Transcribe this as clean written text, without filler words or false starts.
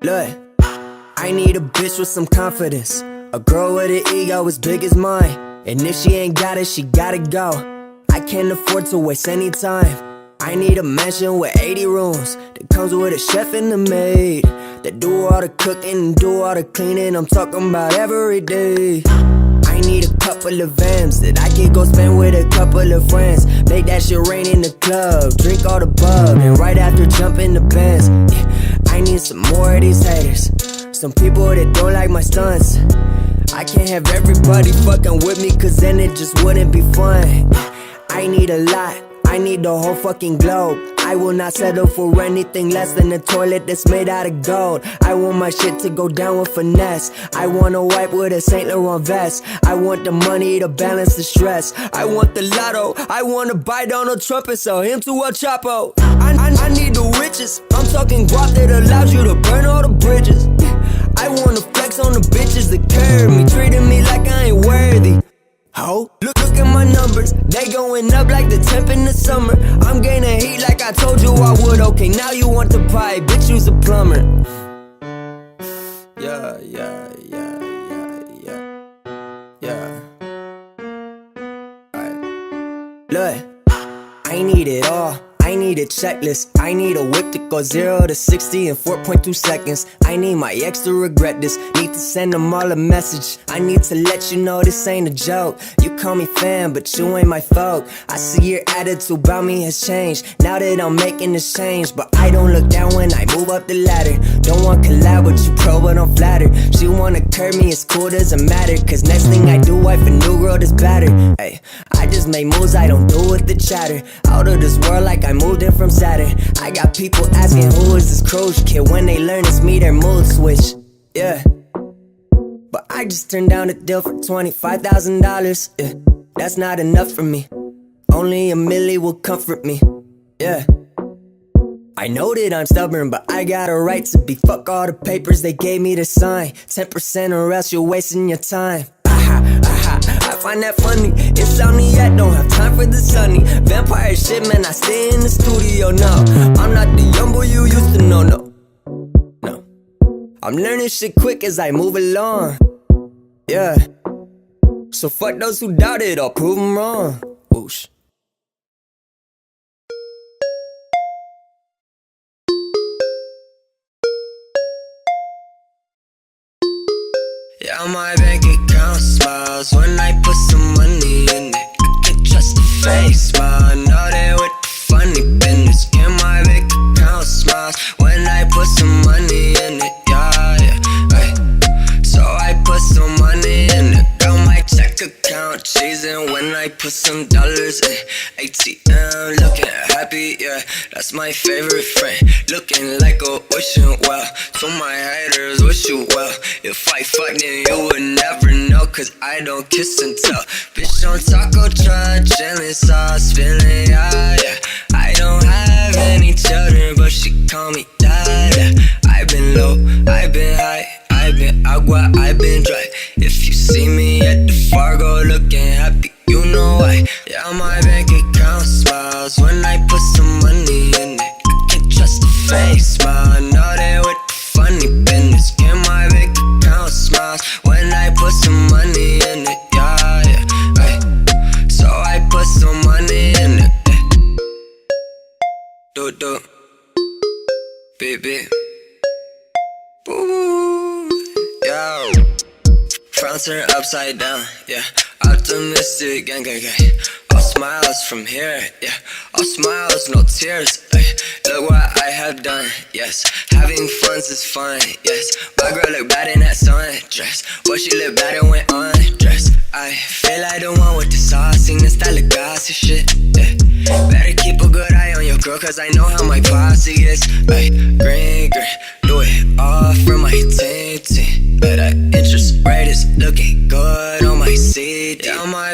Look, I need a bitch with some confidence, a girl with an ego as big as mine. And if she ain't got it, she gotta go. I can't afford to waste any time. I need a mansion with 80 rooms that comes with a chef and a maid that do all the cooking and do all the cleaning. I'm talking about every day. I need a couple of Vans that I can go spend with a couple of friends. Make that shit rain in the club, drink all the bub, and right after jump in the Benz. I need some more of these haters, some people that don't like my stunts. I can't have everybody fucking with me, cause then it just wouldn't be fun. I need a lot, I need the whole fucking globe. I will not settle for anything less than a toilet that's made out of gold. I want my shit to go down with finesse. I want a wipe with a Saint Laurent vest. I want the money to balance the stress. I want the lotto, I wanna buy Donald Trump and sell him to El Chapo. I need the riches, I'm talking guap that allows you to burn all the bridges. I wanna flex on the bitches that carry me, treating me like I ain't worthy. Ho, look at my numbers, they going up like the temp in the summer. I'm gaining heat like I told you I would. Okay, now you want the pie, bitch, you's a plumber. Yeah. Alright. Look, I need it all. I need a checklist, I need a whip that goes 0 to 60 in 4.2 seconds. I need my ex to regret this, need to send them all a message. I need to let you know this ain't a joke. You call me fan, but you ain't my folk. I see your attitude about me has changed, now that I'm making this change. But I don't look down when I move up the ladder. Don't want collab with you, pro, but I'm flattered. She wanna curb me, it's cool, doesn't matter, cause next thing I do, wife a new girl that's battered. Ay, I just make moves, I don't do with the chatter. Out of this world like I moved in from Saturn. I got people asking who is this Croge kid. When they learn it's me, their mood switch. Yeah, but I just turned down a deal for $25,000. Yeah, that's not enough for me. Only a milli will comfort me. Yeah, I know that I'm stubborn, but I got a right to be. Fuck all the papers they gave me to sign. 10% or else you're wasting your time. I find that funny, insomniac, don't have time for the sunny. Vampire shit, man, I stay in the studio now. I'm not the young boy you used to know, no. I'm learning shit quick as I move along. Yeah, so fuck those who doubt it, I'll prove them wrong. Whoosh. Yeah, my bank account smiles when I put some money in it. I can trust the face, but I know they with the funny business. Yeah, my bank account smiles when I put some money in it. Yeah, ay. So I put some money in it. Got my check account cheesing when I put some dollars in ATM, looking happy, yeah, that's my favorite friend. Looking like a wishing well. To my haters, wish you well. If I fuck, then you would never know, cause I don't kiss and tell. Bitch on taco truck, chillin' sauce, feeling high, yeah. I don't have any children, but she call me dad, yeah. I've been low, I've been high, I've been agua, I've been dry. If you see me at the Fargo looking happy, you know why. Yeah, my bank account smiles when I put some money in it. I can trust the face, but I know they with the funny business. Yeah, my bank account smiles when I put some money in it. Yeah, ay. So I put some money in it. Do baby. Ooh, yo. Frowns turn upside down, yeah. Optimistic, gang. All smiles from here, yeah. All smiles, no tears, ay. Look what I have done, yes. Having fun's is fun, yes. My girl look bad in that sundress. Well, she look bad and went undressed. I feel like the one with the sauce, sing the style of gossip shit, yeah. Better keep a good eye on your girl, cause I know how my posse is. Ay, green, do it all from my team. But that interest rate is looking good on my CD. Yeah, my